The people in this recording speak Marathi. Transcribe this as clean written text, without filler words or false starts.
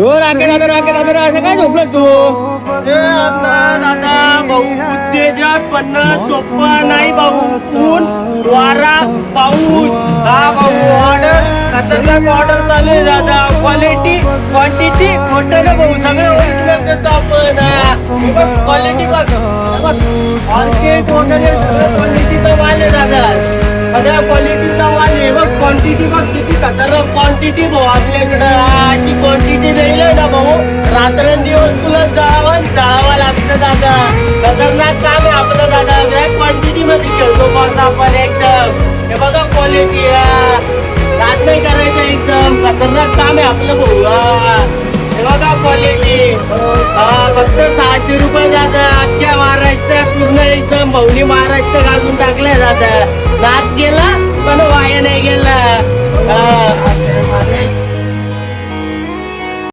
हो राके दादा असं काय झोपलं तू? दादा भाऊ उत्तेजक 50 सोपं नाही भाऊ. ऊन वारा पाऊस हा भाऊ ऑर्डर खतरनाक ऑर्डर चालू आहे दादा. क्वालिटी क्वांटिटी मोठं ना भाऊ सगळं ओरिजिनल देतो आपण. क्वालिटी बघ ऑर्किड वगैरे सगळं क्वालिटीचा माल आहे दादा. सगळ्या क्वालिटीचा माल आहे बघ. क्वांटिटी बघ किती खतरनाक क्वांटिटी भाऊ आपल्याकडं. अशी क्वांटिटी देईल ना भाऊ रात्रंदिवस तुला जाळावा लागतं दादा. खतरनाक काम आहे आपलं दादा. क्वांटिटी मध्ये खेळतो बस आपण एकदम. हे बघा क्वालिटी रात नाही करायचं एकदम खतरनाक काम आहे आपलं भाऊ. हे बघा क्वालिटी फक्त 600 रुपये दादा. अख्ख्या महाराष्ट्रात पूर्ण एकदम भाऊनी महाराष्ट्र घालून टाकलंय दादा. नाच गेला पण वाया नाही गेला.